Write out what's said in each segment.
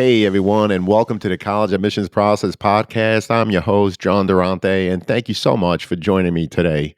Hey, everyone, and welcome to the College Admissions Process Podcast. I'm your host, John Durante, and thank you so much for joining me today.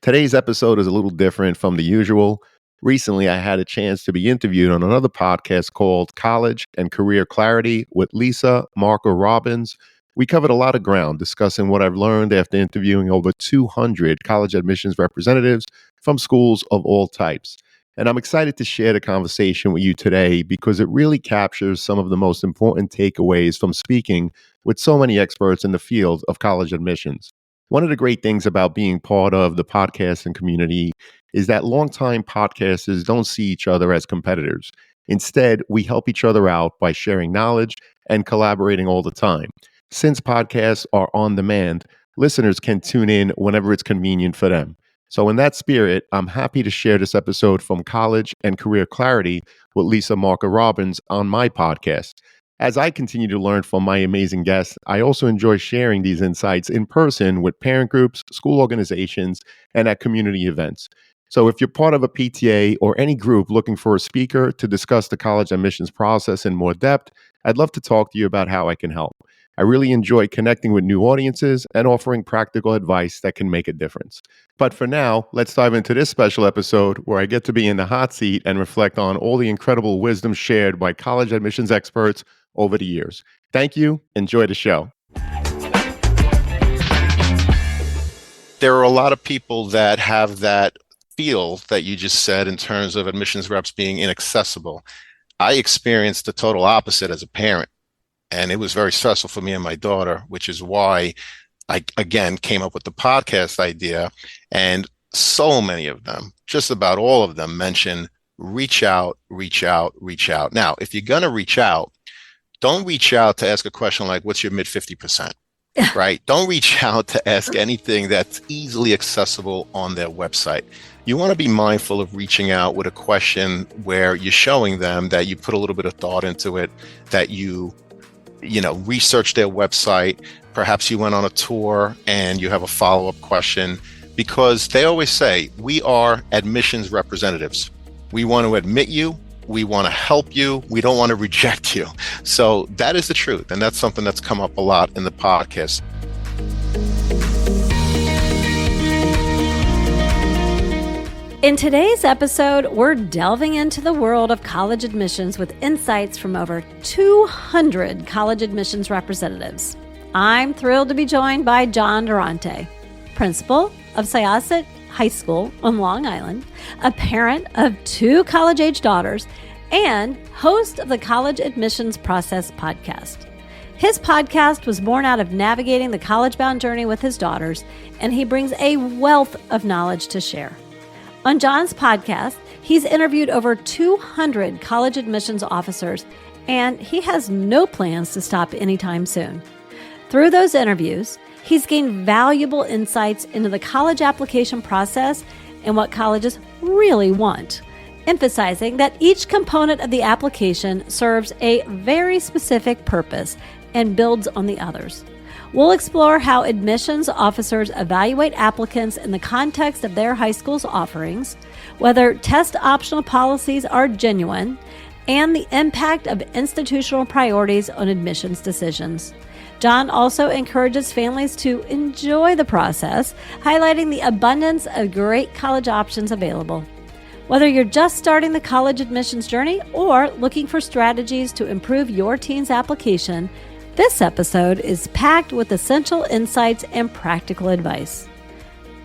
Today's episode is a little different from the usual. Recently, I had a chance to be interviewed on another podcast called College and Career Clarity with Lisa Marker-Robbins. We covered a lot of ground discussing what I've learned after interviewing over 200 college admissions representatives from schools of all types. And I'm excited to share the conversation with you today because it really captures some of the most important takeaways from speaking with so many experts in the field of college admissions. One of the great things about being part of the podcasting community is that longtime podcasters don't see each other as competitors. Instead, we help each other out by sharing knowledge and collaborating all the time. Since podcasts are on demand, listeners can tune in whenever it's convenient for them. So in that spirit, I'm happy to share this episode from College and Career Clarity with Lisa Marker-Robbins on my podcast. As I continue to learn from my amazing guests, I also enjoy sharing these insights in person with parent groups, school organizations, and at community events. So if you're part of a PTA or any group looking for a speaker to discuss the college admissions process in more depth, I'd love to talk to you about how I can help. I really enjoy connecting with new audiences and offering practical advice that can make a difference. But for now, let's dive into this special episode where I get to be in the hot seat and reflect on all the incredible wisdom shared by college admissions experts over the years. Thank you. Enjoy the show. There are a lot of people that have that feel that you just said in terms of admissions reps being inaccessible. I experienced the total opposite as a parent, and it was very stressful for me and my daughter, which is why I, again, came up with the podcast idea. And so many of them, just about all of them, mention reach out, reach out, reach out. Now, if you're going to reach out, don't reach out to ask a question like, what's your mid 50%? Right? Don't reach out to ask anything that's easily accessible on their website. You want to be mindful of reaching out with a question where you're showing them that you put a little bit of thought into it, that you research their website. Perhaps you went on a tour and you have a follow-up question, because they always say, we are admissions representatives. We want to admit you. We want to help you. We don't want to reject you. So that is the truth. And that's something that's come up a lot in the podcast. In today's episode, we're delving into the world of college admissions with insights from over 200 college admissions representatives. I'm thrilled to be joined by John Durante, principal of Syosset High School on Long Island, a parent of 2 college-age daughters, and host of the College Admissions Process podcast. His podcast was born out of navigating the college-bound journey with his daughters, and he brings a wealth of knowledge to share. On John's podcast, he's interviewed over 200 college admissions officers, and he has no plans to stop anytime soon. Through those interviews, he's gained valuable insights into the college application process and what colleges really want, emphasizing that each component of the application serves a very specific purpose and builds on the others. We'll explore how admissions officers evaluate applicants in the context of their high school's offerings, whether test optional policies are genuine, and the impact of institutional priorities on admissions decisions. John also encourages families to enjoy the process, highlighting the abundance of great college options available. Whether you're just starting the college admissions journey or looking for strategies to improve your teen's application, this episode is packed with essential insights and practical advice.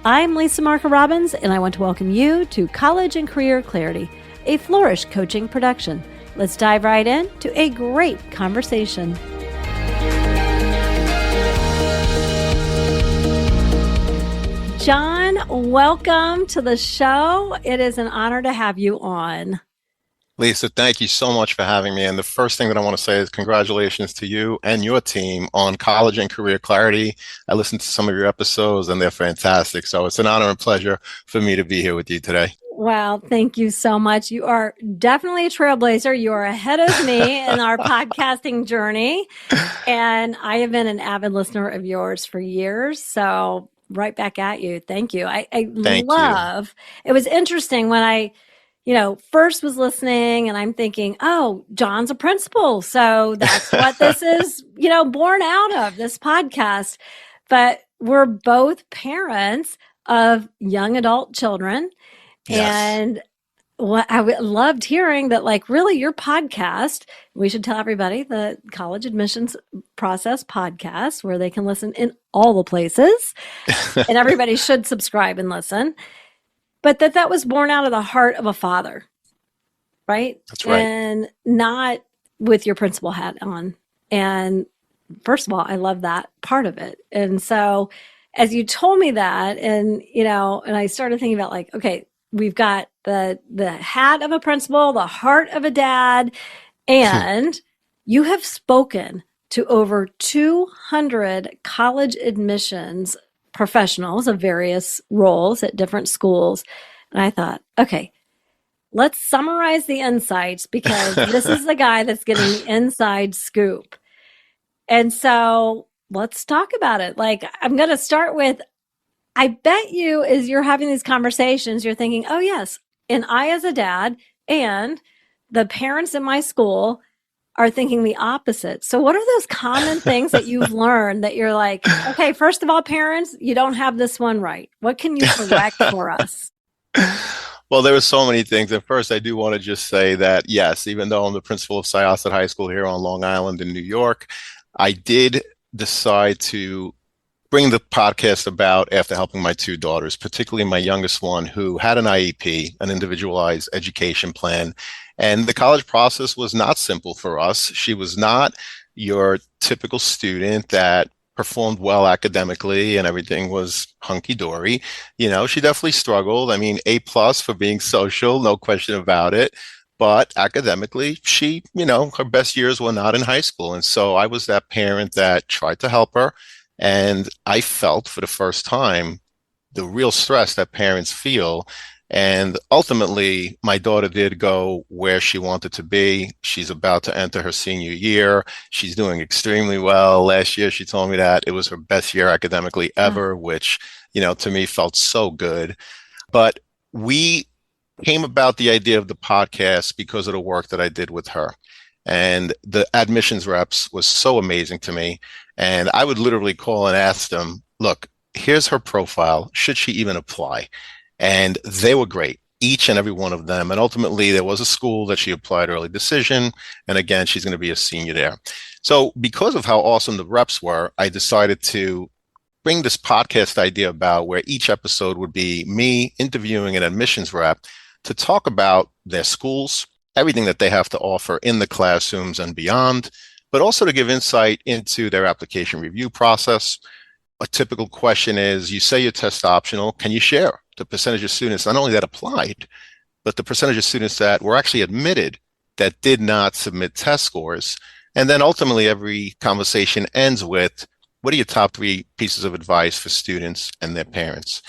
I'm Lisa Marker-Robbins, and I want to welcome you to College and Career Clarity, a Flourish coaching production. Let's dive right in to a great conversation. John, welcome to the show. It is an honor to have you on. Lisa, thank you so much for having me. And the first thing that I want to say is congratulations to you and your team on College and Career Clarity. I listened to some of your episodes and they're fantastic. So it's an honor and pleasure for me to be here with you today. Wow, thank you so much. You are definitely a trailblazer. You are ahead of me in our podcasting journey. And I have been an avid listener of yours for years. So right back at you. Thank you. I love, it was interesting when I first was listening and I'm thinking, oh, John's a principal. So that's what this is, born out of this podcast. But we're both parents of young adult children. Yes. And what I loved hearing that, like, really your podcast, we should tell everybody the college admissions process podcast where they can listen in all the places and everybody should subscribe and listen. But that was born out of the heart of a father, right? That's right. And not with your principal hat on. And first of all, I love that part of it. And so as you told me that, and I started thinking about, like, okay, we've got the hat of a principal, the heart of a dad, and you have spoken to over 200 college admissions professionals of various roles at different schools. And I thought, okay, let's summarize the insights, because this is the guy that's getting the inside scoop. And so let's talk about it. Like, I'm going to start with, I bet you as you're having these conversations, you're thinking, oh, yes. And I, as a dad, and the parents in my school are thinking the opposite. So what are those common things that you've learned that you're like, okay, first of all, parents, you don't have this one right. What can you correct for us? Well, there were so many things. At first, I do want to just say that, yes, even though I'm the principal of Syosset High School here on Long Island in New York, I did decide to bring the podcast about after helping my two daughters, particularly my youngest one, who had an IEP, an individualized education plan. And the college process was not simple for us. She was not your typical student that performed well academically and everything was hunky-dory. She definitely struggled. I mean, A+ for being social, no question about it. But academically, she, her best years were not in high school. And so I was that parent that tried to help her. And I felt for the first time the real stress that parents feel. And ultimately, my daughter did go where she wanted to be. She's about to enter her senior year. She's doing extremely well. Last year, she told me that it was her best year academically ever, which, to me felt so good. But we came about the idea of the podcast because of the work that I did with her. And the admissions reps was so amazing to me. And I would literally call and ask them, look, here's her profile. Should she even apply? And they were great, each and every one of them. And ultimately, there was a school that she applied early decision. And again, she's going to be a senior there. So because of how awesome the reps were, I decided to bring this podcast idea about where each episode would be me interviewing an admissions rep to talk about their schools, everything that they have to offer in the classrooms and beyond, but also to give insight into their application review process. A typical question is, you say your test optional, can you share the percentage of students, not only that applied, but the percentage of students that were actually admitted that did not submit test scores? And then ultimately every conversation ends with, what are your top 3 pieces of advice for students and their parents?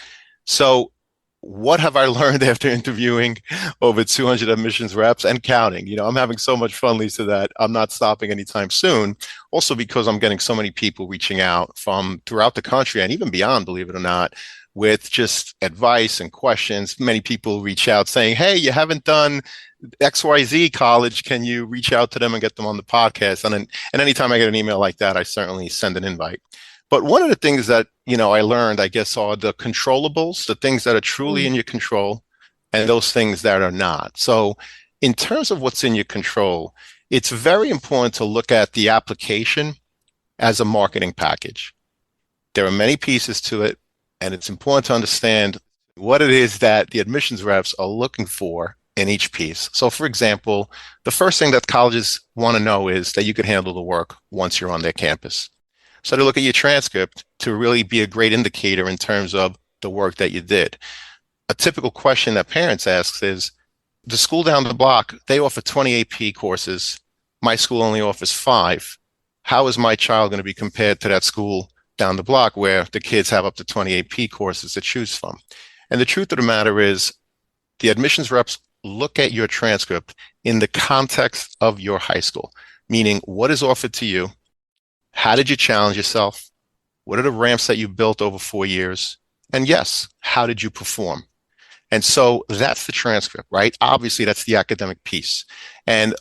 So what have I learned after interviewing over 200 admissions reps and counting? I'm having so much fun, Lisa, that I'm not stopping anytime soon. Also because I'm getting so many people reaching out from throughout the country and even beyond, believe it or not, with just advice and questions. Many people reach out saying, hey, you haven't done XYZ college. Can you reach out to them and get them on the podcast? And anytime I get an email like that, I certainly send an invite. But one of the things that, I learned, I guess, are the controllables, the things that are truly in your control and those things that are not. So in terms of what's in your control, it's very important to look at the application as a marketing package. There are many pieces to it, and it's important to understand what it is that the admissions reps are looking for in each piece. So for example, the first thing that colleges want to know is that you can handle the work once you're on their campus. So to look at your transcript to really be a great indicator in terms of the work that you did. A typical question that parents ask is, the school down the block, they offer 20 AP courses. My school only offers 5. How is my child going to be compared to that school down the block where the kids have up to 20 AP courses to choose from? And the truth of the matter is, the admissions reps look at your transcript in the context of your high school, meaning what is offered to you. How did you challenge yourself? What are the ramps that you built over 4 years? And yes, how did you perform? And so that's the transcript, right? Obviously, that's the academic piece. And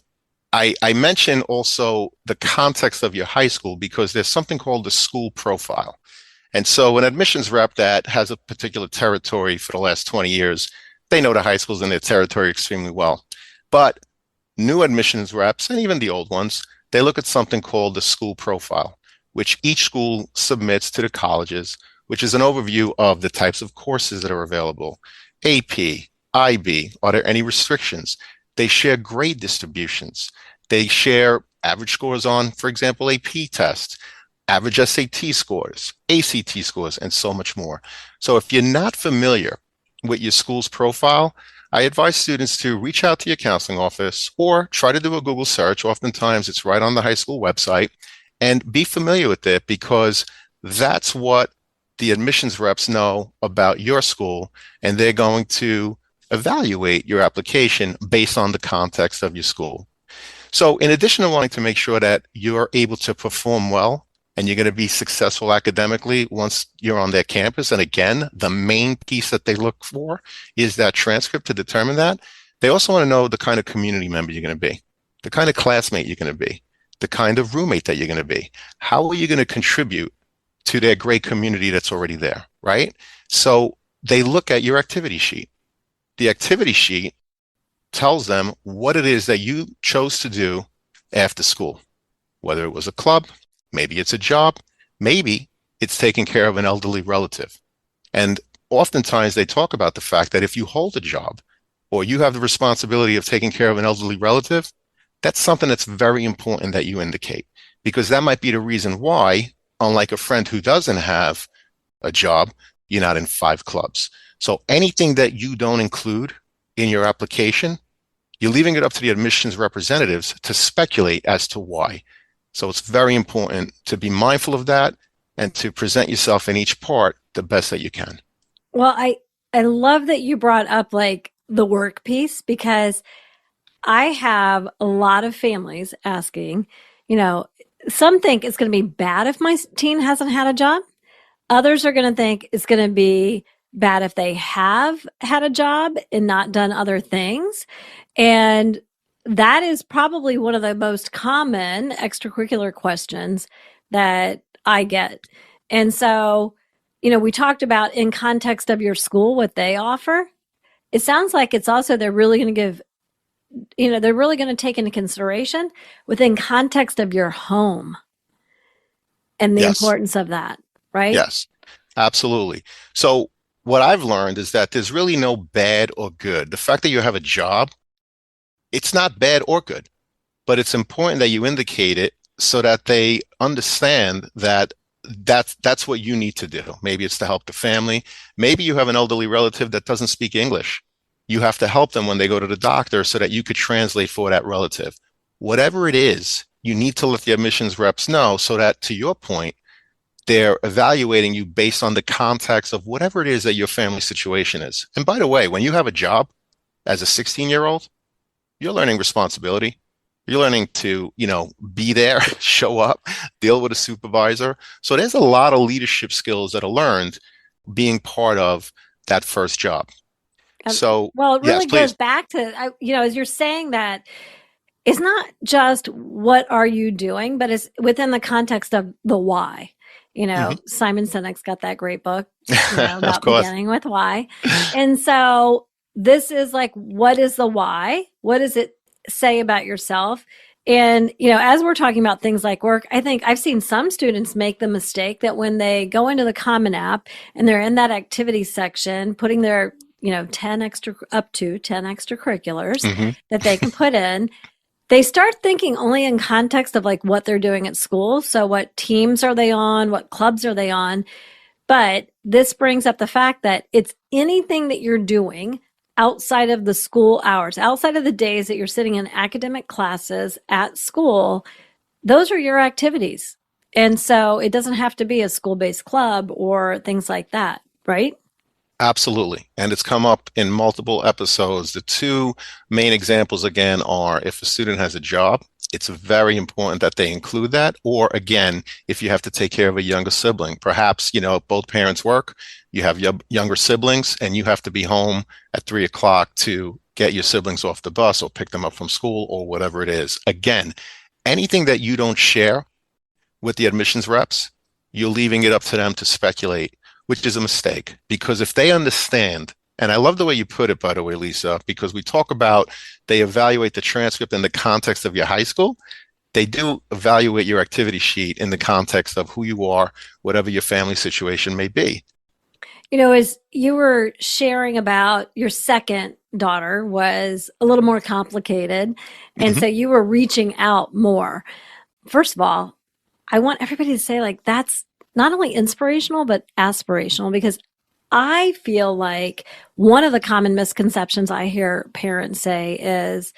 I mention also the context of your high school because there's something called the school profile. And so an admissions rep that has a particular territory for the last 20 years, they know the high schools in their territory extremely well. But new admissions reps, and even the old ones, they look at something called the school profile, which each school submits to the colleges, which is an overview of the types of courses that are available. AP, IB, are there any restrictions? They share grade distributions. They share average scores on, for example, AP tests, average SAT scores, ACT scores, and so much more. So if you're not familiar with your school's profile, I advise students to reach out to your counseling office or try to do a Google search. Oftentimes it's right on the high school website, and be familiar with it because that's what the admissions reps know about your school, and they're going to evaluate your application based on the context of your school. So in addition to wanting to make sure that you're able to perform well and you're going to be successful academically once you're on their campus, and again, the main piece that they look for is that transcript to determine that, they also want to know the kind of community member you're going to be, the kind of classmate you're going to be, the kind of roommate that you're going to be. How are you going to contribute to their great community that's already there, right? So they look at your activity sheet. The activity sheet tells them what it is that you chose to do after school, whether it was a club, maybe it's a job, maybe it's taking care of an elderly relative. And oftentimes they talk about the fact that if you hold a job or you have the responsibility of taking care of an elderly relative, that's something that's very important that you indicate, because that might be the reason why, unlike a friend who doesn't have a job, you're not in 5 clubs. So anything that you don't include in your application, you're leaving it up to the admissions representatives to speculate as to why. So it's very important to be mindful of that and to present yourself in each part the best that you can. Well, I love that you brought up like the work piece, because I have a lot of families asking, some think it's going to be bad if my teen hasn't had a job. Others are going to think it's going to be bad if they have had a job and not done other things. And that is probably one of the most common extracurricular questions that I get. And so, we talked about in context of your school, what they offer. It sounds like it's also they're really going to give, they're really going to take into consideration within context of your home and the importance of that, right? Yes, absolutely. So what I've learned is that there's really no bad or good. The fact that you have a job, it's not bad or good, but it's important that you indicate it so that they understand that that's what you need to do. Maybe it's to help the family. Maybe you have an elderly relative that doesn't speak English. You have to help them when they go to the doctor so that you could translate for that relative. Whatever it is, you need to let the admissions reps know so that, to your point, they're evaluating you based on the context of whatever it is that your family situation is. And by the way, when you have a job as a 16-year-old, you're learning responsibility. You're learning to, be there, show up, deal with a supervisor. So there's a lot of leadership skills that are learned being part of that first job. So, well, it really yes, goes back to, as you're saying that, it's not just what are you doing, but it's within the context of the why. Simon Sinek's got that great book about beginning with why. And so this is like, what is the why? What does it say about yourself? And, as we're talking about things like work, I think I've seen some students make the mistake that when they go into the Common App and they're in that activity section, putting their, 10 extracurriculars that they can put in, they start thinking only in context of like what they're doing at school. So what teams are they on? What clubs are they on? But this brings up the fact that it's anything that you're doing outside of the school hours, outside of the days that you're sitting in academic classes at school. Those are your activities. And so it doesn't have to be a school-based club or things like that, right? Absolutely. And it's come up in multiple episodes. The two main examples, again, are if a student has a job it's very important that they include that. Or again, if you have to take care of a younger sibling, perhaps, both parents work, you have younger siblings, and you have to be home at 3 o'clock to get your siblings off the bus or pick them up from school or whatever it is. Again, anything that you don't share with the admissions reps, you're leaving it up to them to speculate, which is a mistake. Because if they understand, and I love the way you put it, by the way, Lisa, because we talk about they evaluate the transcript in the context of your high school. They do evaluate your activity sheet in the context of who you are, whatever your family situation may be. As you were sharing about your second daughter was a little more complicated. And so you were reaching out more. First of all, I want everybody to say, like, that's not only inspirational, but aspirational, because I feel like one of the common misconceptions I hear parents say is,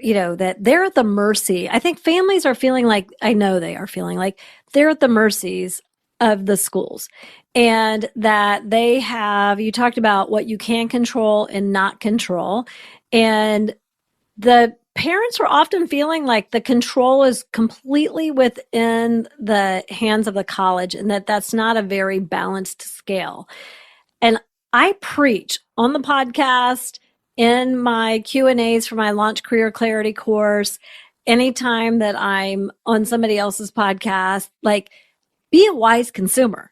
that they're at the mercy. I think families are feeling like, I know they are feeling like they're at the mercies of the schools, and that they have, you talked about what you can control and not control. And the parents are often feeling like the control is completely within the hands of the college, and that's not a very balanced scale. And I preach on the podcast, in my Q&As for my Launch Career Clarity course, anytime that I'm on somebody else's podcast, like, be a wise consumer.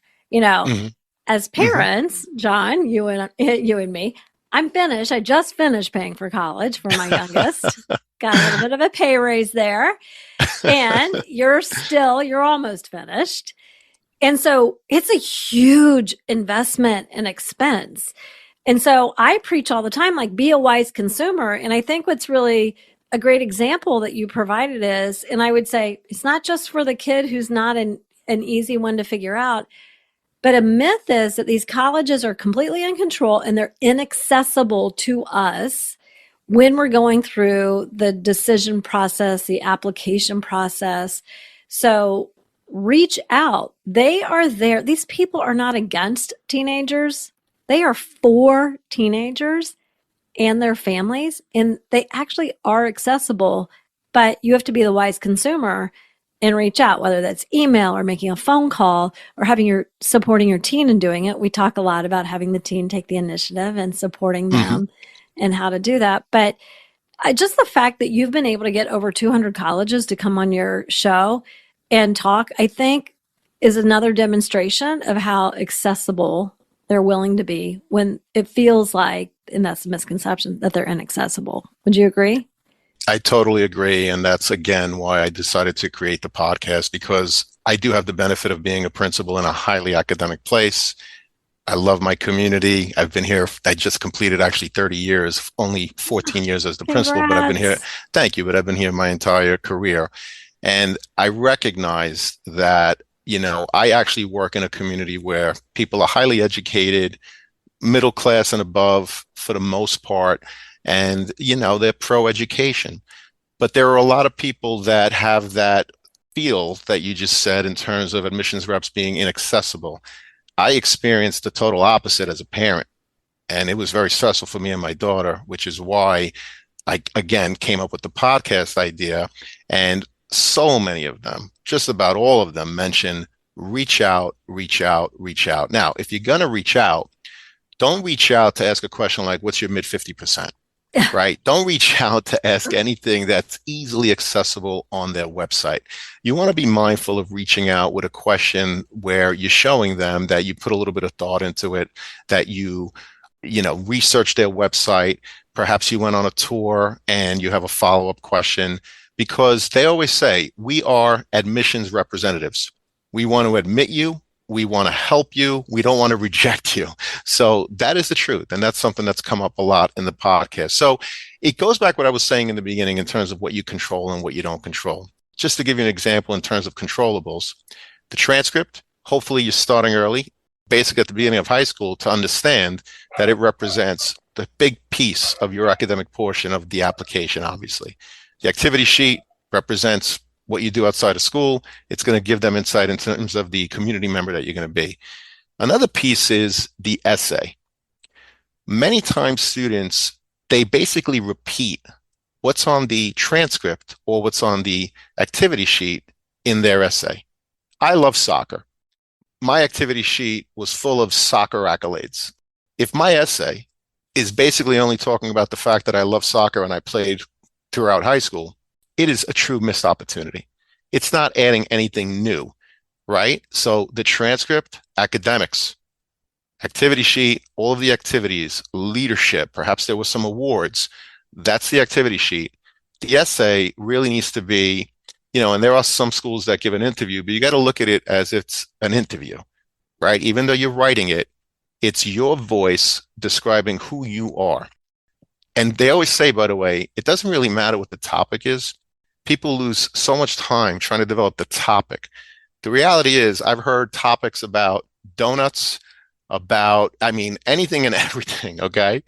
As parents, John, you and me, I just finished paying for college for my youngest. Got a little bit of a pay raise there. And you're almost finished. And so it's a huge investment and expense. And so I preach all the time, like, be a wise consumer. And I think what's really a great example that you provided is, and I would say it's not just for the kid who's not an easy one to figure out, but a myth is that these colleges are completely in control and they're inaccessible to us when we're going through the decision process, the application process. So reach out. They are there. These people are not against teenagers. They are for teenagers and their families, and they actually are accessible, but you have to be the wise consumer and reach out, whether that's email or making a phone call or supporting your teen in doing it. We talk a lot about having the teen take the initiative and supporting them and how to do that. But just the fact that you've been able to get over 200 colleges to come on your show and talk, I think, is another demonstration of how accessible they're willing to be when it feels like, and that's a misconception, that they're inaccessible. Would you agree? I totally agree. And that's, again, why I decided to create the podcast, because I do have the benefit of being a principal in a highly academic place. I love my community. I've been here. I just completed actually 30 years, only 14 years as the principal, but I've been here. Thank you. But I've been here my entire career. And I recognize that, I actually work in a community where people are highly educated, middle class and above for the most part. And, they're pro-education. But there are a lot of people that have that feel that you just said in terms of admissions reps being inaccessible. I experienced the total opposite as a parent, and it was very stressful for me and my daughter, which is why I, again, came up with the podcast idea. And so many of them, just about all of them, mention reach out, reach out, reach out. Now, if you're going to reach out, don't reach out to ask a question like, what's your mid 50%? Right? Don't reach out to ask anything that's easily accessible on their website. You want to be mindful of reaching out with a question where you're showing them that you put a little bit of thought into it, that you research their website. Perhaps you went on a tour and you have a follow-up question, because they always say, we are admissions representatives. We want to admit you. We want to help you. We don't want to reject you. So that is the truth. And that's something that's come up a lot in the podcast. So it goes back what I was saying in the beginning in terms of what you control and what you don't control. Just to give you an example in terms of controllables, the transcript, hopefully you're starting early, basically at the beginning of high school, to understand that it represents the big piece of your academic portion of the application, obviously. The activity sheet represents what you do outside of school. It's going to give them insight in terms of the community member that you're going to be. Another piece is the essay. Many times students, they basically repeat what's on the transcript or what's on the activity sheet in their essay. I love soccer. My activity sheet was full of soccer accolades. If my essay is basically only talking about the fact that I love soccer and I played throughout high school, it is a true missed opportunity. It's not adding anything new, right? So the transcript, academics, activity sheet, all of the activities, leadership, perhaps there were some awards. That's the activity sheet. The essay really needs to be, and there are some schools that give an interview, but you got to look at it as it's an interview, right? Even though you're writing it, it's your voice describing who you are. And they always say, by the way, it doesn't really matter what the topic is. People lose so much time trying to develop the topic. The reality is, I've heard topics about donuts, about, anything and everything, okay?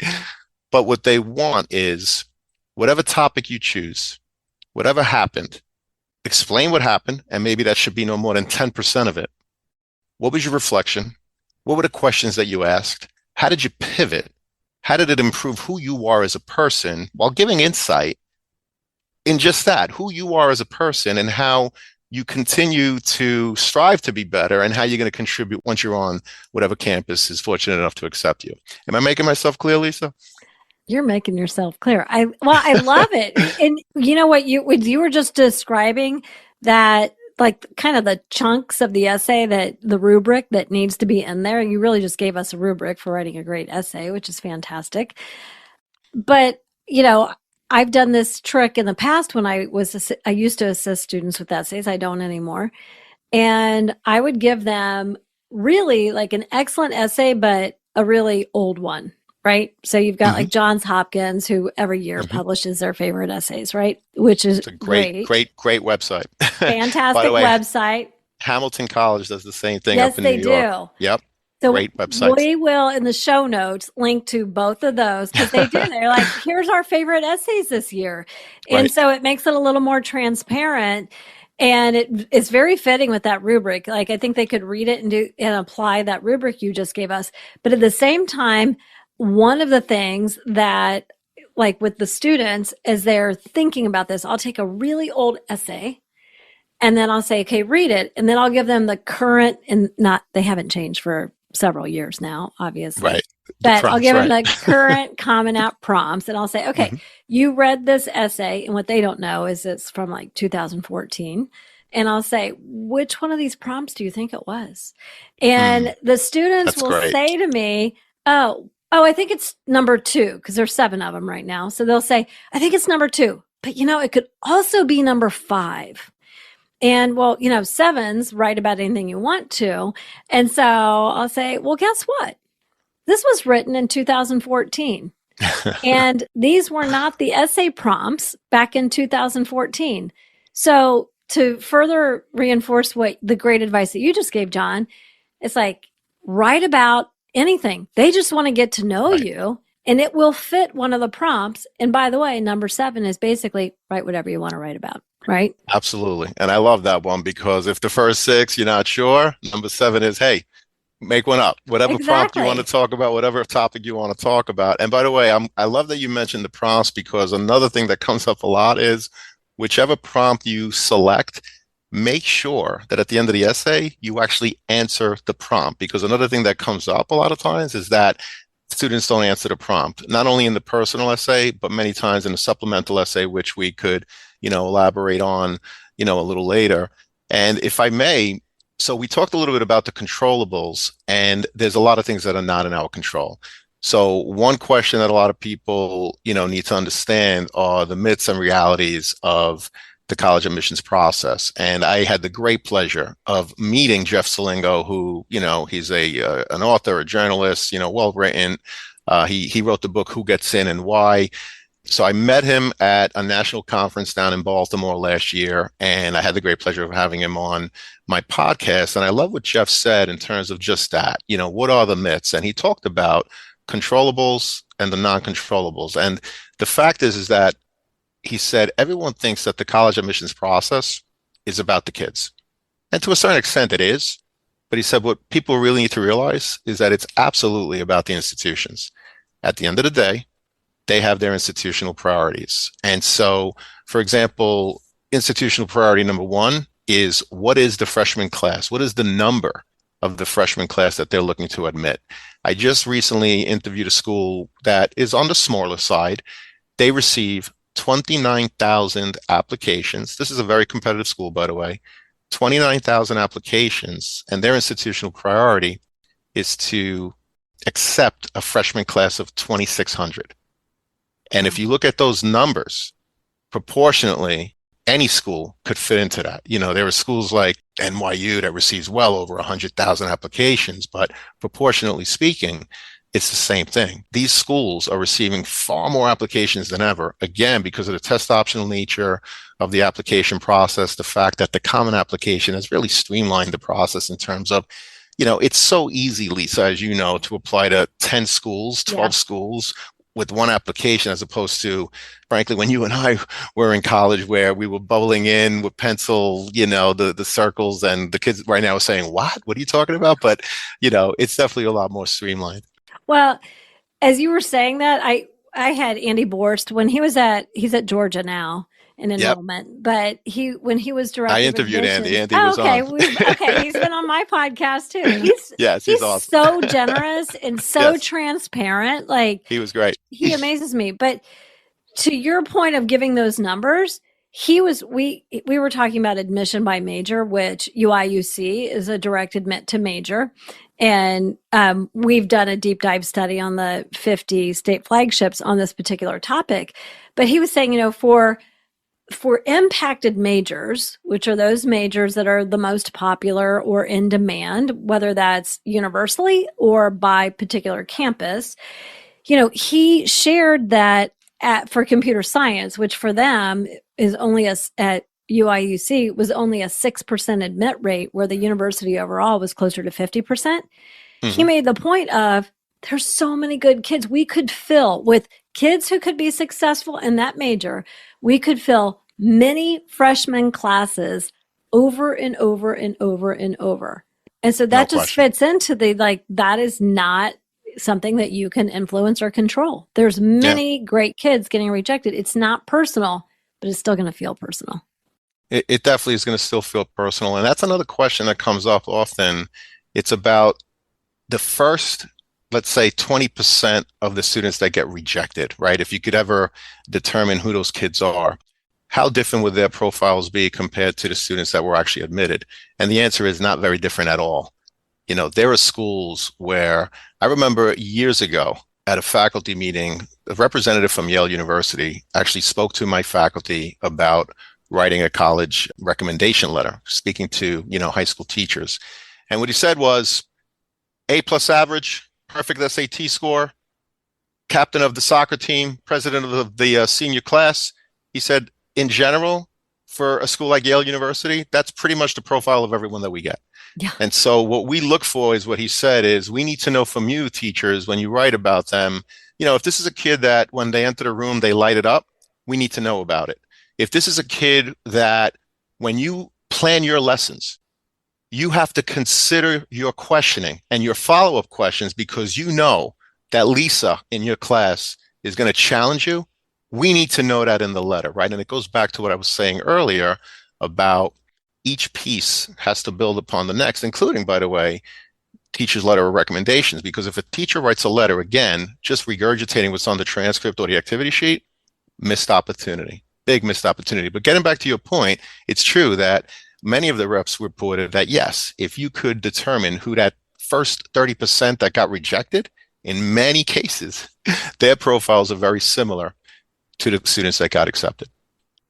But what they want is whatever topic you choose, whatever happened, explain what happened, and maybe that should be no more than 10% of it. What was your reflection? What were the questions that you asked? How did you pivot? How did it improve who you are as a person while giving insight in just that, who you are as a person and how you continue to strive to be better and how you're going to contribute once you're on whatever campus is fortunate enough to accept you. Am I making myself clear, Lisa? You're making yourself clear. I love it. And you know what, you were just describing that, like kind of the chunks of the essay, that the rubric that needs to be in there. You really just gave us a rubric for writing a great essay, which is fantastic. But, I've done this trick in the past when I used to assist students with essays. I don't anymore. And I would give them really like an excellent essay, but a really old one, right? So you've got like Johns Hopkins, who every year publishes their favorite essays, right? Which is it's a great website. Fantastic website. Hamilton College does the same thing up in New York. Yes, they do. Yep. So great websites. We will, in the show notes, link to both of those because they do. They're like, here's our favorite essays this year. And so it makes it a little more transparent. And it's very fitting with that rubric. Like, I think they could read it and apply that rubric you just gave us. But at the same time, one of the things that, like with the students, as they're thinking about this, I'll take a really old essay and then I'll say, okay, read it. And then I'll give them the current, and they haven't changed for several years now, obviously. Right. But I'll give them the current Common App prompts and I'll say, okay, you read this essay. And what they don't know is it's from like 2014. And I'll say, which one of these prompts do you think it was? And the students will say to me, oh, I think it's number 2, because there's 7 of them right now. So they'll say, I think it's number 2, but it could also be number 5. And well, 7's write about anything you want to. And so I'll say, well, guess what? This was written in 2014. And these were not the essay prompts back in 2014. So to further reinforce what the great advice that you just gave, John, it's like, write about anything. They just want to get to know you, and it will fit one of the prompts. And by the way, number 7 is basically write whatever you want to write about. Right? Absolutely. And I love that one, because if the first 6, you're not sure, number 7 is, hey, make one up. Whatever prompt you want to talk about, whatever topic you want to talk about. And by the way, I love that you mentioned the prompts, because another thing that comes up a lot is whichever prompt you select, make sure that at the end of the essay, you actually answer the prompt. Because another thing that comes up a lot of times is that students don't answer the prompt, not only in the personal essay, but many times in the supplemental essay, which we could elaborate on, a little later. And if I may, so we talked a little bit about the controllables, and there's a lot of things that are not in our control. So one question that a lot of people, need to understand are the myths and realities of the college admissions process. And I had the great pleasure of meeting Jeff Salingo, who, he's an author, a journalist, well written. He wrote the book, Who Gets In and Why. So I met him at a national conference down in Baltimore last year, and I had the great pleasure of having him on my podcast. And I love what Jeff said in terms of just that, what are the myths? And he talked about controllables and the non-controllables. And the fact is that he said, everyone thinks that the college admissions process is about the kids. And to a certain extent it is. But he said, what people really need to realize is that it's absolutely about the institutions. At the end of the day, they have their institutional priorities. And so, for example, institutional priority number one is, what is the freshman class? What is the number of the freshman class that they're looking to admit? I just recently interviewed a school that is on the smaller side. They receive 29,000 applications. This is a very competitive school, by the way. 29,000 applications, and their institutional priority is to accept a freshman class of 2,600. And if you look at those numbers, proportionately, any school could fit into that. You know, there are schools like NYU that receives well over 100,000 applications, but proportionately speaking, it's the same thing. These schools are receiving far more applications than ever, again, because of the test optional nature of the application process, the fact that the common application has really streamlined the process in terms of, you know, it's so easy, Lisa, as you know, to apply to 10 schools, 12 schools with one application, as opposed to, frankly, when you and I were in college, where we were bubbling in with pencil, you know, the circles, and the kids right now are saying, what are you talking about? But, you know, it's definitely a lot more streamlined. Well, as you were saying that, I had Andy Borst when he's at Georgia now in enrollment, but when he was director, I interviewed Andy. Andy was okay, on. Okay, he's been on my podcast too. He's awesome. So generous and so transparent. Like, he was great. He amazes me. But to your point of giving those numbers, we were talking about admission by major, which UIUC is a direct admit to major. And we've done a deep dive study on the 50 state flagships on this particular topic. But he was saying, you know, for impacted majors, which are those majors that are the most popular or in demand, whether that's universally or by particular campus, you know, he shared that for computer science, which for them is only at UIUC was only a 6% admit rate, where the university overall was closer to 50%. Mm-hmm. He made the point of, there's so many good kids we could fill with kids who could be successful in that major. We could fill many freshman classes over and over and over and over. And so that just fits into that is not something that you can influence or control. There's many great kids getting rejected. It's not personal, but it's still going to feel personal. It definitely is going to still feel personal. And that's another question that comes up often. It's about the first, let's say, 20% of the students that get rejected, right? If you could ever determine who those kids are, how different would their profiles be compared to the students that were actually admitted? And the answer is not very different at all. You know, there are schools where I remember years ago at a faculty meeting, a representative from Yale University actually spoke to my faculty about writing a college recommendation letter, speaking to, you know, high school teachers. And what he said was, A+ average, perfect SAT score, captain of the soccer team, president of the senior class. He said, in general, for a school like Yale University, that's pretty much the profile of everyone that we get. Yeah. And so what we look for is, what he said is, we need to know from you, teachers, when you write about them, you know, if this is a kid that when they enter the room, they light it up, we need to know about it. If this is a kid that when you plan your lessons, you have to consider your questioning and your follow-up questions, because you know that Lisa in your class is going to challenge you, we need to know that in the letter, right? And it goes back to what I was saying earlier about each piece has to build upon the next, including, by the way, teacher's letter of recommendations. Because if a teacher writes a letter, again, just regurgitating what's on the transcript or the activity sheet, missed opportunity, big missed opportunity. But getting back to your point, it's true that many of the reps reported that, yes, if you could determine who that first 30% that got rejected, in many cases, their profiles are very similar to the students that got accepted.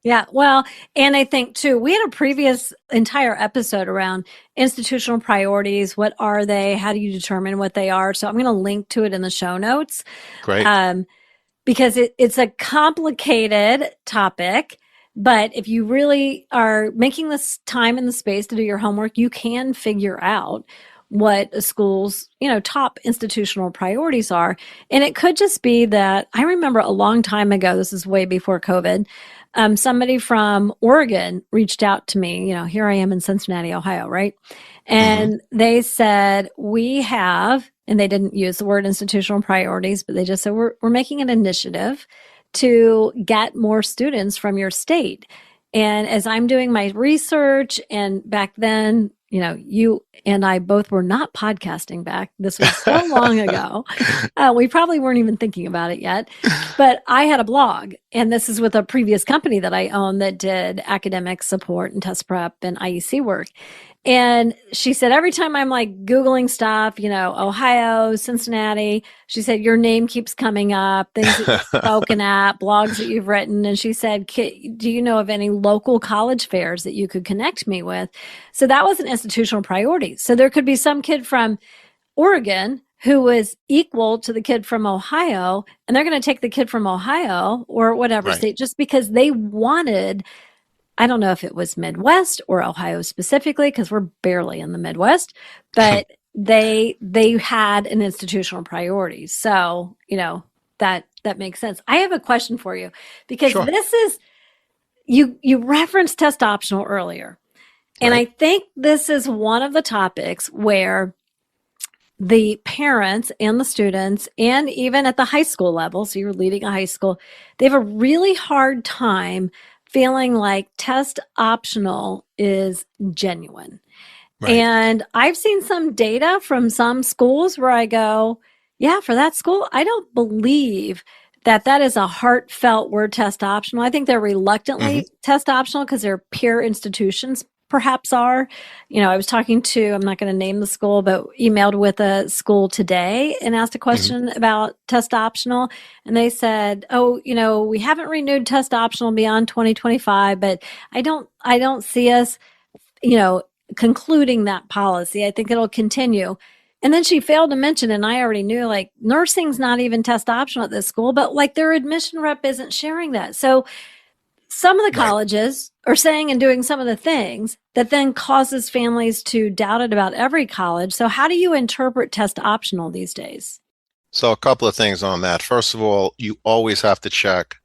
Yeah, well, and I think too, we had a previous entire episode around institutional priorities. What are they? How do you determine what they are? So I'm going to link to it in the show notes. Great. Because it's a complicated topic, but if you really are making this time and the space to do your homework, you can figure out what a school's, you know, top institutional priorities are. And it could just be that, I remember a long time ago, this is way before COVID, somebody from Oregon reached out to me. You know, here I am in Cincinnati, Ohio, right? And they said, we have and they didn't use the word institutional priorities, but they just said, we're making an initiative to get more students from your state. And as I'm doing my research, and back then, you and I both were not podcasting back. This was so long ago. We probably weren't even thinking about it yet. But I had a blog, and this is with a previous company that I owned that did academic support and test prep and IEC work. And she said, every time I'm like Googling stuff, Ohio, Cincinnati, she said, your name keeps coming up, things that you've spoken at, blogs that you've written. And she said, do you know of any local college fairs that you could connect me with? So that was an institutional priority. So there could be some kid from Oregon who was equal to the kid from Ohio, and they're going to take the kid from Ohio or whatever state just because they wanted, I don't know if it was Midwest or Ohio specifically, because we're barely in the Midwest, but they had an institutional priority. So, that makes sense. I have a question for you, because this is, you referenced test optional earlier. And I think this is one of the topics where the parents and the students, and even at the high school level, so you're leading a high school, they have a really hard time feeling like test optional is genuine. And I've seen some data from some schools where I go, yeah, for that school, I don't believe that is a heartfelt word, test optional. I think they're reluctantly test optional because they're peer institutions, perhaps are. I was talking to, I'm not going to name the school, but emailed with a school today and asked a question about test optional. And they said, we haven't renewed test optional beyond 2025, but I don't see us, concluding that policy. I think it'll continue. And then she failed to mention, and I already knew, like, nursing's not even test optional at this school, but like their admission rep isn't sharing that. So some of the colleges are saying and doing some of the things that then causes families to doubt it about every college. So how do you interpret test optional these days? So a couple of things on that. First of all, you always have to check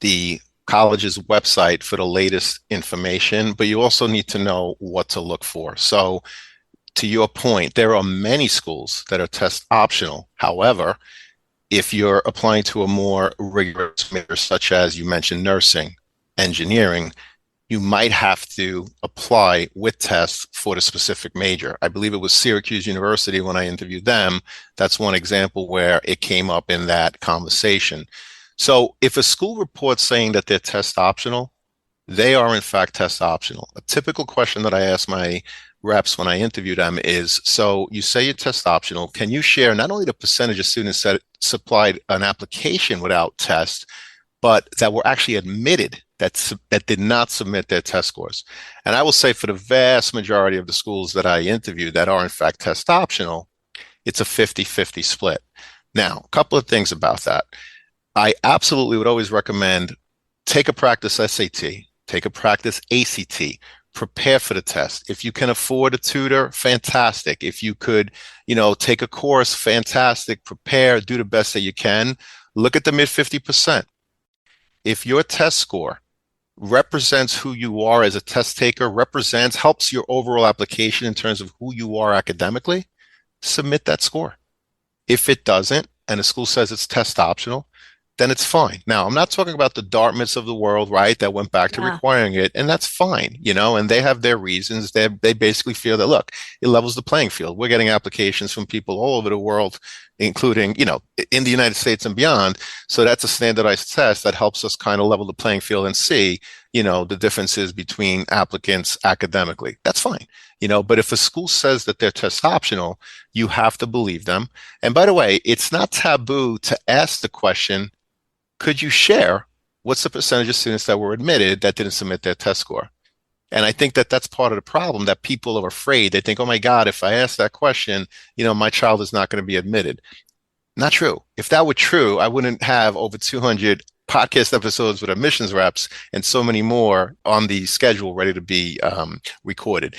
the college's website for the latest information, but you also need to know what to look for. So to your point, there are many schools that are test optional. However, if you're applying to a more rigorous major, such as you mentioned, nursing, engineering, you might have to apply with tests for the specific major. I believe it was Syracuse University when I interviewed them. That's one example where it came up in that conversation. So if a school reports saying that they're test optional, they are in fact test optional. A typical question that I ask my reps when I interview them is, so you say you're test optional, can you share not only the percentage of students that supplied an application without test, but that were actually admitted that did not submit their test scores? And I will say for the vast majority of the schools that I interview that are in fact test optional, it's a 50-50 split. Now, a couple of things about that. I absolutely would always recommend take a practice SAT, take a practice ACT, prepare for the test. If you can afford a tutor, fantastic. If you could, take a course, fantastic. Prepare, do the best that you can. Look at the mid 50%. If your test score represents who you are as a test taker, helps your overall application in terms of who you are academically, submit that score. If it doesn't, and the school says it's test optional, then it's fine. Now, I'm not talking about the Dartmouths of the world, right, that went back to requiring it, and that's fine, and they have their reasons. They basically feel that, look, it levels the playing field. We're getting applications from people all over the world, including, in the United States and beyond. So that's a standardized test that helps us kind of level the playing field and see, the differences between applicants academically. That's fine. But if a school says that they're test optional, you have to believe them. And by the way, it's not taboo to ask the question, could you share what's the percentage of students that were admitted that didn't submit their test score? And I think that that's part of the problem, that people are afraid. They think, oh my God, if I ask that question, my child is not going to be admitted. Not true. If that were true, I wouldn't have over 200 podcast episodes with admissions reps and so many more on the schedule ready to be recorded.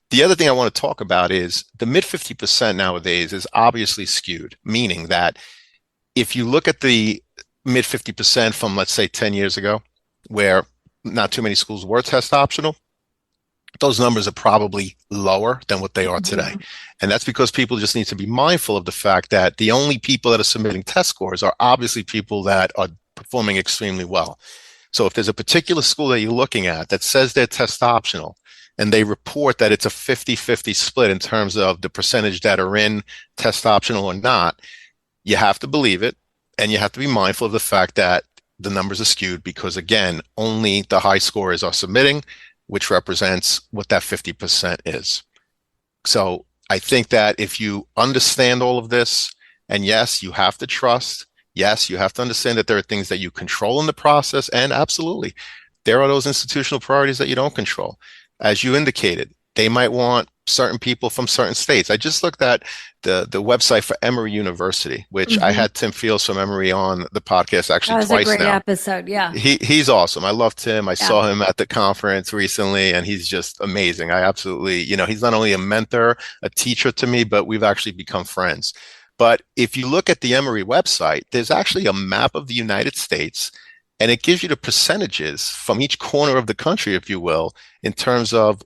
The other thing I want to talk about is the mid 50% nowadays is obviously skewed, meaning that if you look at the mid 50% from, let's say, 10 years ago, where not too many schools were test optional, those numbers are probably lower than what they are today. Mhm. And that's because people just need to be mindful of the fact that the only people that are submitting test scores are obviously people that are performing extremely well. So if there's a particular school that you're looking at that says they're test optional and they report that it's a 50-50 split in terms of the percentage that are in test optional or not, you have to believe it. And you have to be mindful of the fact that the numbers are skewed because, again, only the high scorers are submitting, which represents what that 50% is. So I think that if you understand all of this, and yes, you have to trust, yes, you have to understand that there are things that you control in the process, and absolutely, there are those institutional priorities that you don't control. As you indicated, they might want certain people from certain states. I just looked at the website for Emory University, which I had Tim Fields from Emory on the podcast actually That was a twice great now. episode. Yeah. He's awesome. I love Tim. I Yeah. saw him at the conference recently, and he's just amazing. I absolutely, he's not only a mentor, a teacher to me, but we've actually become friends. But if you look at the Emory website, there's actually a map of the United States, and it gives you the percentages from each corner of the country, if you will, in terms of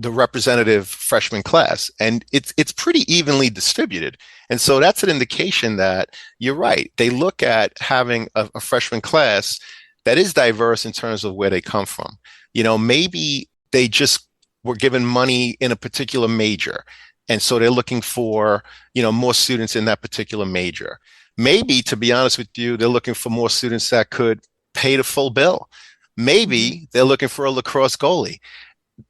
the representative freshman class. And it's pretty evenly distributed. And so that's an indication that you're right. They look at having a freshman class that is diverse in terms of where they come from. Maybe they just were given money in a particular major. And so they're looking for, more students in that particular major. Maybe, to be honest with you, they're looking for more students that could pay the full bill. Maybe they're looking for a lacrosse goalie.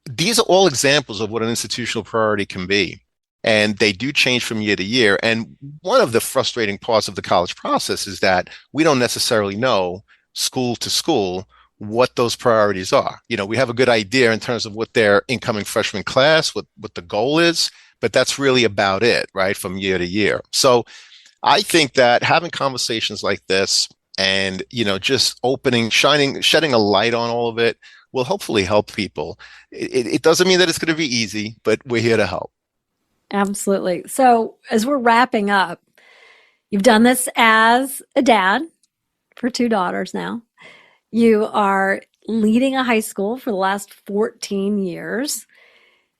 These are all examples of what an institutional priority can be. And they do change from year to year. And one of the frustrating parts of the college process is that we don't necessarily know school to school what those priorities are. We have a good idea in terms of what their incoming freshman class, what the goal is, but that's really about it, right, from year to year. So I think that having conversations like this and, just shedding a light on all of it will hopefully help people. It doesn't mean that it's going to be easy, but we're here to help. Absolutely. So as we're wrapping up, you've done this as a dad for 2 daughters now. You are leading a high school for the last 14 years.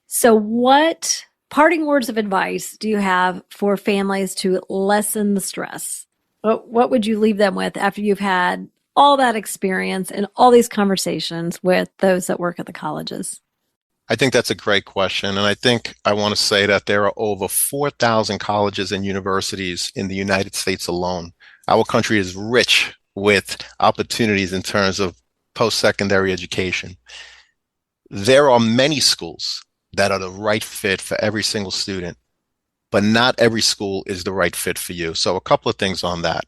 So what parting words of advice do you have for families to lessen the stress? What would you leave them with after you've had all that experience and all these conversations with those that work at the colleges? I think that's a great question. And I think I want to say that there are over 4,000 colleges and universities in the United States alone. Our country is rich with opportunities in terms of post-secondary education. There are many schools that are the right fit for every single student, but not every school is the right fit for you. So a couple of things on that.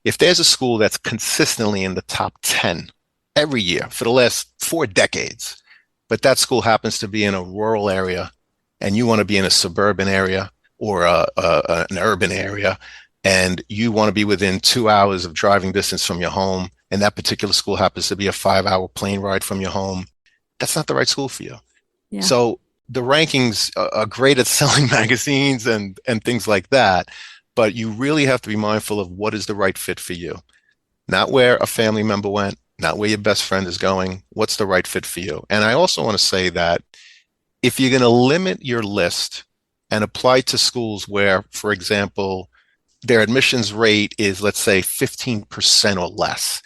If there's a school that's consistently in the top 10 every year for the last 4 decades, but that school happens to be in a rural area and you want to be in a suburban area or an urban area, and you want to be within 2 hours of driving distance from your home, and that particular school happens to be a 5-hour plane ride from your home, that's not the right school for you. Yeah. So the rankings are great at selling magazines and things like that, but you really have to be mindful of what is the right fit for you. Not where a family member went, not where your best friend is going. What's the right fit for you? And I also want to say that if you're going to limit your list and apply to schools where, for example, their admissions rate is, let's say, 15% or less,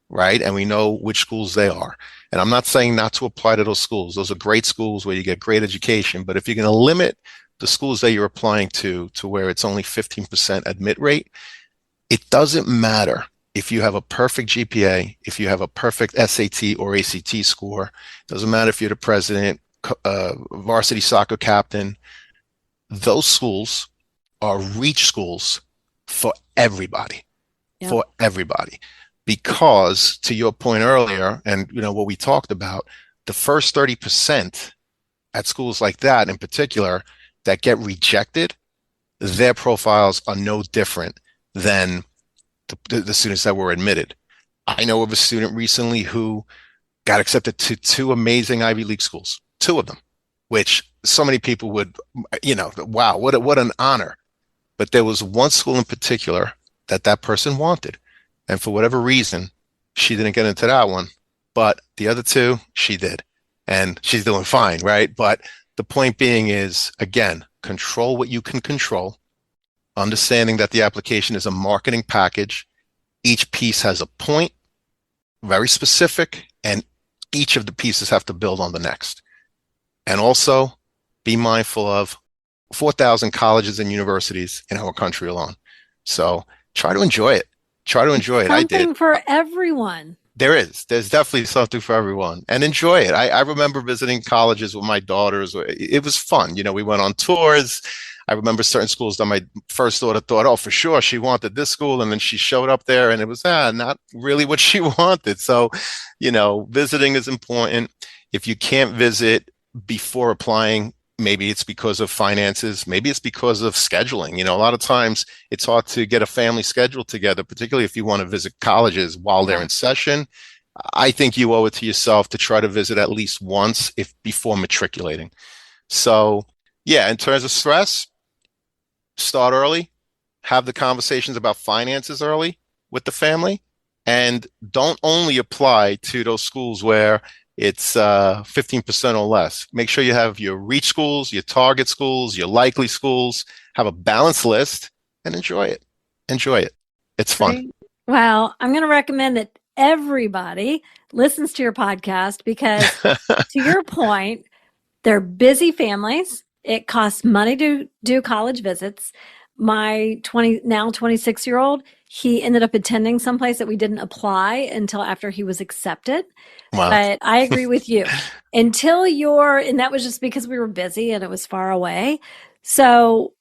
right? And we know which schools they are. And I'm not saying not to apply to those schools. Those are great schools where you get great education. But if you're going to limit the schools that you're applying to where it's only 15% admit rate, it doesn't matter if you have a perfect GPA, if you have a perfect SAT or ACT score. It doesn't matter if you're the president, varsity soccer captain. Those schools are reach schools for everybody, for everybody. Because to your point earlier, and what we talked about, the first 30% at schools like that in particular that get rejected, their profiles are no different than the students that were admitted. I know of a student recently who got accepted to 2 amazing Ivy League schools, 2 of them, which so many people would, wow, what an honor. But there was one school in particular that person wanted. And for whatever reason, she didn't get into that one, but the other 2, she did. and she's doing fine, right? But the point being is, again, control what you can control, understanding that the application is a marketing package. Each piece has a point, very specific, and each of the pieces have to build on the next. And also be mindful of 4,000 colleges and universities in our country alone. So try to enjoy it. Try to enjoy it. I did. Something for everyone. There's definitely something for everyone, and enjoy it. I remember visiting colleges with my daughters. It was fun. We went on tours. I remember certain schools that my first daughter thought, oh, for sure, she wanted this school. And then she showed up there and it was not really what she wanted. So, visiting is important. If you can't visit before applying, maybe it's because of finances. Maybe it's because of scheduling. A lot of times it's hard to get a family schedule together, particularly if you want to visit colleges while they're in session. I think you owe it to yourself to try to visit at least once before matriculating. So, yeah, in terms of stress, start early, have the conversations about finances early with the family, and don't only apply to those schools where it's 15% or less. Make sure you have your reach schools, your target schools, your likely schools, have a balanced list, and enjoy it. Enjoy it. It's fun. Well, I'm going to recommend that everybody listens to your podcast because to your point, they're busy families. It costs money to do college visits. My 26-year-old, he ended up attending someplace that we didn't apply until after he was accepted. Wow. But I agree with you. And that was just because we were busy and it was far away. So,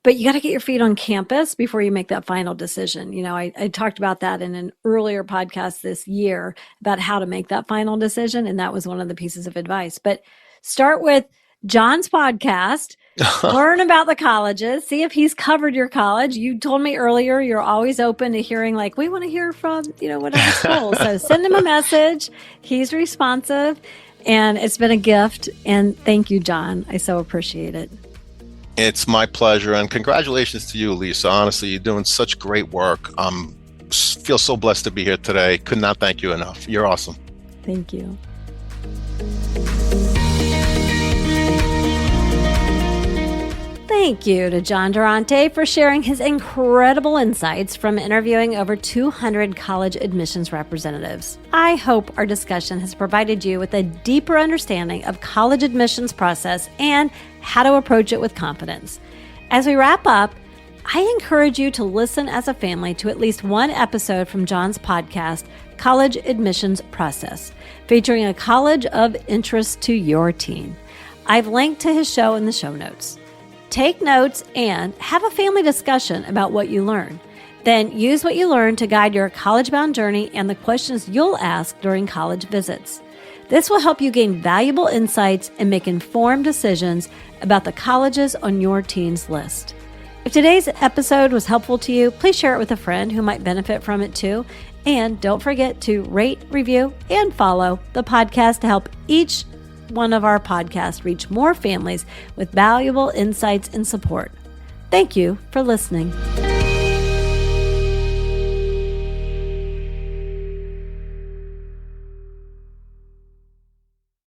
but you got to get your feet on campus before you make that final decision. I talked about that in an earlier podcast this year about how to make that final decision. And that was one of the pieces of advice. But start with John's podcast, learn about the colleges, see if he's covered your college. You told me earlier you're always open to hearing, we want to hear from, whatever school. So send him a message. He's responsive, and it's been a gift. And thank you, John. I so appreciate it. It's my pleasure, and congratulations to you, Lisa. Honestly, you're doing such great work. Feel so blessed to be here today. Could not thank you enough. You're awesome. Thank you. Thank you to John Durante for sharing his incredible insights from interviewing over 200 college admissions representatives. I hope our discussion has provided you with a deeper understanding of college admissions process and how to approach it with confidence. As we wrap up, I encourage you to listen as a family to at least one episode from John's podcast, College Admissions Process, featuring a college of interest to your teen. I've linked to his show in the show notes. Take notes and have a family discussion about what you learn. Then use what you learn to guide your college-bound journey and the questions you'll ask during college visits. This will help you gain valuable insights and make informed decisions about the colleges on your teen's list. If today's episode was helpful to you, please share it with a friend who might benefit from it too. And don't forget to rate, review, and follow the podcast to help each one of our podcasts reach more families with valuable insights and support. Thank you for listening.